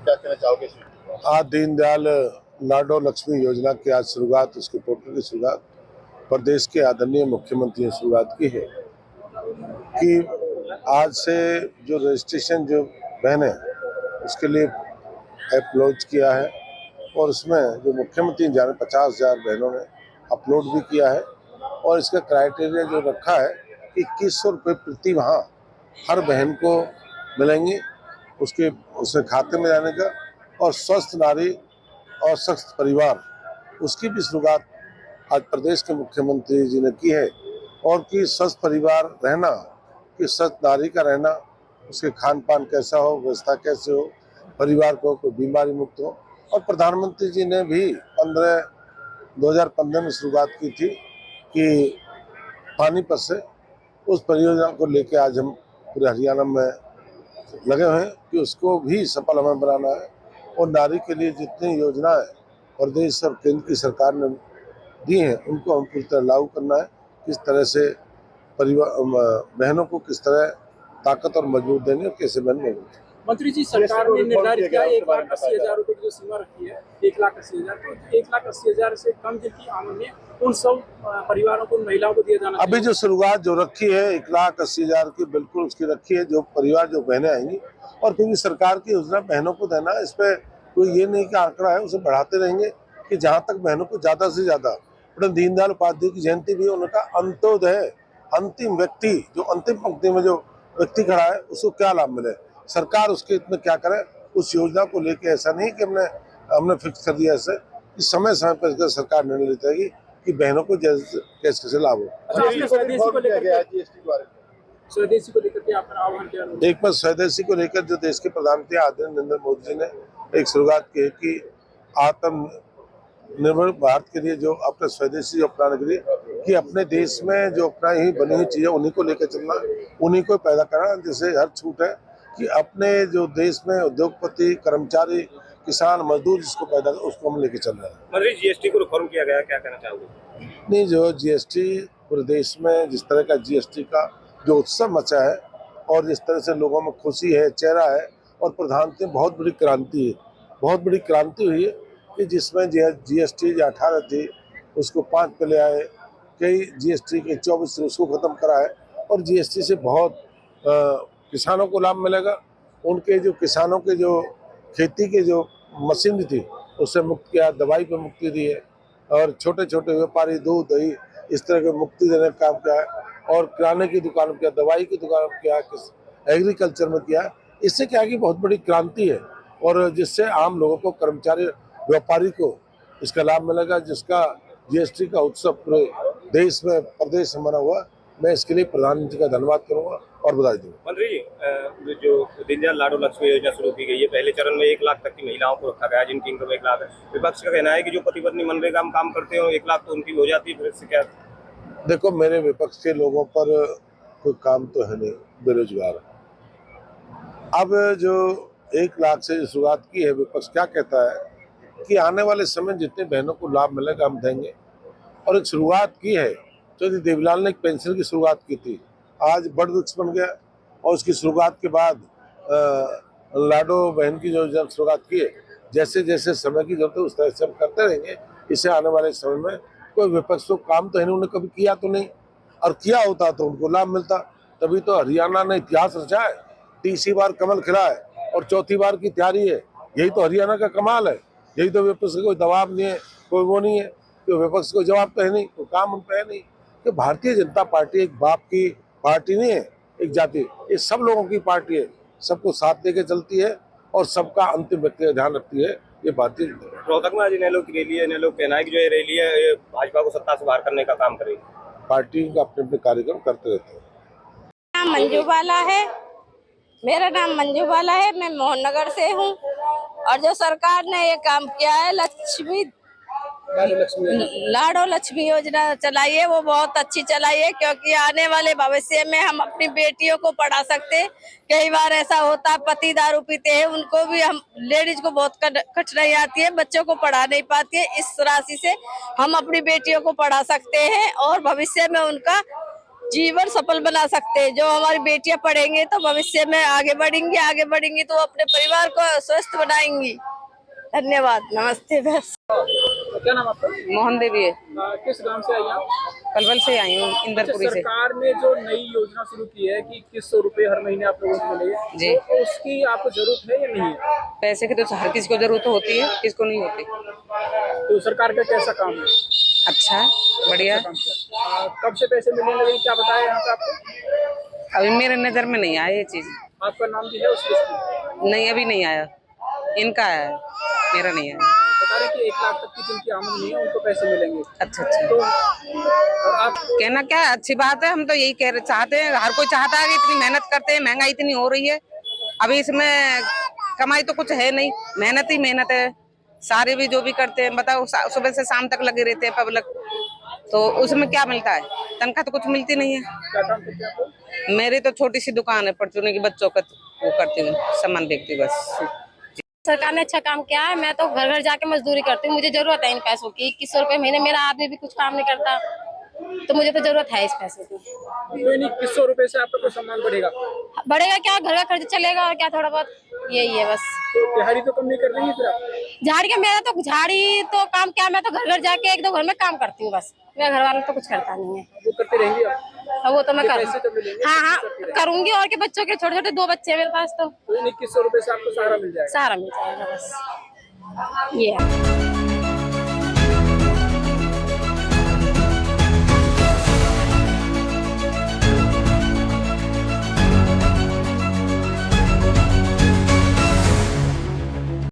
क्या कहना चाहोगे? आज दीनदयाल लाडो लक्ष्मी योजना की आज शुरुआत, उसके पोर्टल की शुरुआत प्रदेश के आदरणीय मुख्यमंत्री ने शुरुआत की है कि आज से जो रजिस्ट्रेशन जो बहनें उसके लिए ऐप लॉन्च किया है और उसमें जो मुख्यमंत्री जाने 50,000 बहनों ने अपलोड भी किया है और इसका क्राइटेरिया जो रखा है कि 2100 रुपये प्रति माह हर बहन को मिलेंगे उसके खाते में जाने का। और स्वस्थ नारी और सशक्त परिवार उसकी भी शुरुआत आज प्रदेश के मुख्यमंत्री जी ने की है और कि स्वस्थ परिवार रहना, कि स्वस्थ नारी का रहना, उसके खान पान कैसा हो, व्यवस्था कैसे हो, परिवार को कोई बीमारी मुक्त हो। और प्रधानमंत्री जी ने भी 2015 में शुरुआत की थी कि पानीपत से उस परियोजना को लेके आज हम पूरे हरियाणा में लगे हुए हैं कि उसको भी सफल हमें बनाना है। और नारी के लिए जितनी योजनाएं प्रदेश और केंद्र की सरकार ने दी हैं उनको हम पूरी तरह लागू करना है। किस तरह से परिवार बहनों को किस तरह ताकत और मजबूत देंगे और कैसे बहन मजबूत। मंत्री जी, सरकार ने निर्धारित किया 1,80,000 रुपए की जो सीमा रखी है 1,80,000, तो 1,80,000 से कम जिनकी आमदनी है उन सब परिवारों को, महिलाओं को दिया जाना। अभी जो शुरुआत जो रखी है 1,80,000 की, बिल्कुल उसकी रखी है। जो परिवार जो बहनें आएंगी और क्योंकि सरकार की योजना बहनों को देना है, इस पर कोई ये नहीं कि आंकड़ा है, उसे बढ़ाते रहेंगे कि जहाँ तक बहनों को ज्यादा से ज्यादा। पंडित दीनदयाल उपाध्याय की जयंती भी उनका अंत्योदय, अंतिम व्यक्ति जो अंतिम पंक्ति में जो व्यक्ति खड़ा है उसको क्या लाभ मिले, सरकार उसके इसमें क्या करे। उस योजना को लेके ऐसा नहीं कि हमने फिक्स कर दिया ऐसे कि समय समय पर सरकार निर्णय लेती है कि बहनों को कैसे लाभ हो। स्वदेशी को लेकर के आपका आह्वान क्या है? एक बार स्वदेशी को लेकर जो देश के प्रधानमंत्री आदरणीय नरेंद्र मोदी जी ने एक शुरुआत की है कि आत्मनिर्भर भारत के लिए जो अपने स्वदेशी अपनाने के लिए कि अपने देश में जो अपना ही बनी हुई चीजें उन्हीं को लेकर चलना, उन्हीं को पैदा करना। जैसे हर छूट है कि अपने जो देश में उद्योगपति, कर्मचारी, किसान, मजदूर जिसको पैदा कर उसको हम लेके चल रहे हैं। मंत्री, जीएसटी को रिफॉर्म किया गया, क्या कहना चाहोगे? नहीं, जो जीएसटी पूरे देश में जिस तरह का जीएसटी का जो उत्सव मचा है और जिस तरह से लोगों में खुशी है, चेहरा है और प्रधानमंत्री बहुत बड़ी क्रांति है, बहुत बड़ी क्रांति हुई है कि जिसमें जीएसटी जो 18 थी उसको 5 पे ले आए, कई जीएसटी के 24 उसको खत्म कराए और जीएसटी से बहुत किसानों को लाभ मिलेगा। उनके जो किसानों के जो खेती के जो मशीनरी थी उससे मुक्त किया, दवाई पे मुक्ति दी है और छोटे छोटे व्यापारी दूध दही इस तरह के मुक्ति देने का काम किया है और किराने की दुकान में किया, दवाई की दुकान में किया, एग्रीकल्चर में किया। इससे क्या है कि बहुत बड़ी क्रांति है और जिससे आम लोगों को, कर्मचारी, व्यापारी को इसका लाभ मिलेगा, जिसका जीएसटी का उत्सव पूरे देश में प्रदेश में मना हुआ। मैं इसके लिए प्रधानमंत्री का धन्यवाद करूंगा और बधाई दूंगा। मंत्री जी, जो दीनदयाल लाडो लक्ष्मी योजना शुरू की गई है, पहले चरण में 1 लाख तक की महिलाओं को रखा गया, जिनकी इनकम 1 लाख है। विपक्ष का कहना है कि जो पति पत्नी मनरेगा में काम करते हो 1 लाख तो उनकी हो जाती है, फिर इससे क्या? देखो, मेरे विपक्ष के लोगों पर कोई काम तो है नहीं, बेरोजगार। अब जो 1 लाख से शुरुआत की है, विपक्ष क्या कहता है कि आने वाले समय जितने बहनों को लाभ मिलेगा हम देंगे और एक शुरुआत की है। चौधरी देवीलाल ने एक पेंशन की शुरुआत की थी, आज बड़ वृक्ष बन गया और उसकी शुरुआत के बाद लाडो बहन की जो शुरुआत की है, जैसे जैसे समय की जरूरत है उस तरह से हम करते रहेंगे। इससे आने वाले समय में कोई विपक्ष को काम तो है नहीं, उन्होंने कभी किया तो नहीं, और किया होता तो उनको लाभ मिलता। तभी तो हरियाणा ने इतिहास रचा है, तीसरी बार कमल खिला है और चौथी बार की तैयारी है। यही तो हरियाणा का कमाल है, यही तो विपक्ष का कोई दबाव नहीं है, कोई वो नहीं है, तो विपक्ष को जवाब तो है नहीं, कोई काम उन पे है नहीं। कि भारतीय जनता पार्टी एक बाप की पार्टी नहीं है, एक जाति, ये सब लोगों की पार्टी है, सबको साथ देके चलती है और सबका अंतिम व्यक्ति का ध्यान रखती है। ये भारतीय जनता पार्टी। रोहतक में आज इनेलो की रैली है, इनेलो कहना है कि जो ये रैली है ये भाजपा को सत्ता से बाहर करने का काम करेगी। पार्टी का अपने अपने कार्यक्रम करते रहते हैं। नाम मंजू बाला है, मेरा नाम मंजू बाला है, मैं मोहननगर से हूँ। और जो सरकार ने ये काम किया है, लाडो लक्ष्मी योजना चलाई है, वो बहुत अच्छी चलाई है, क्योंकि आने वाले भविष्य में हम अपनी बेटियों को पढ़ा सकते हैं। कई बार ऐसा होता है पति दारू पीते हैं, उनको भी हम लेडीज को बहुत कठिनाई आती है, बच्चों को पढ़ा नहीं पाती है। इस राशि से हम अपनी बेटियों को पढ़ा सकते हैं और भविष्य में उनका जीवन सफल बना सकते हैं। जो हमारी बेटियां पढ़ेंगी तो भविष्य में आगे बढ़ेंगी तो अपने परिवार को स्वस्थ बनाएंगी। धन्यवाद, नमस्ते। बस क्या नाम आपका? मोहन देवी है, किस गांव से आई आप? पलवल से आई हूँ, अच्छा, इंदरपुरी से। सरकार ने जो नई योजना शुरू की है कि 2100 रुपए हर महीने आप लोगों को मिलेंगे, जी। तो उसकी आपको जरूरत है या नहीं है? पैसे की तो हर किसी को जरूरत होती है, किसको नहीं होती। तो सरकार का कैसा काम है? अच्छा है, बढ़िया है। काम किया। कब से पैसे मिलने लगे, क्या बताया यहाँ पे आपको? अभी मेरे नजर में नहीं आया ये चीज। आपका नाम भी है उस लिस्ट में? नहीं, अभी नहीं आया, इनका आया है, मेरा नहीं आया। बता रहे कि 1 लाख तक की जिनकी आमदनी नहीं है उनको पैसे मिलेंगे। अच्छा अच्छा, तो और आप कहना क्या है, अच्छी बात है। हम तो यही चाहते हैं, हर कोई चाहता है कि इतनी मेहनत करते हैं, महंगाई इतनी हो रही है, अभी इसमें कमाई तो कुछ है नहीं, मेहनत ही मेहनत है। सारे भी जो भी करते हैं, बताओ सुबह से शाम तक लगे रहते हैं पब्लिक, तो उसमें क्या मिलता है? तनख्वाह तो कुछ मिलती नहीं है। क्या काम करते हैं आप? मेरी तो छोटी सी दुकान है, परचूने की, बच्चों का वो करती हूँ, सामान देखती हूँ बस। सरकार ने अच्छा काम किया है। मैं तो घर घर जाके मजदूरी करती हूँ, मुझे जरूरत है इन पैसों की। 2100 रुपए महीने, मेरा आदमी भी कुछ काम नहीं करता, तो मुझे तो जरूरत है इस पैसे की। तो इन 2100 रुपए से आपका कोई सामान बढ़ेगा? बढ़ेगा क्या, घर का खर्च चलेगा और क्या, थोड़ा बहुत यही है बस। तो दिहाड़ी तो कम नहीं कर रही है फिर आप? झाड़ी का मेरा तो झाड़ी तो काम क्या, मैं तो घर घर जाके 1-2 घर में काम करती हूँ बस। मैं घर वालों तो कुछ करता नहीं है। वो करते रहेंगे आप? अब वो तो मैं ये कर पैसे तो मिलेंगे, हाँ तो हाँ करते रहेंगे। करूंगी। और के बच्चों के छोटे छोटे 2 बच्चे हैं मेरे पास, तो तो इन 2100 रुपए से आपको सहारा मिल जाएगा। सहारा मिल जाएगा बस, ये है।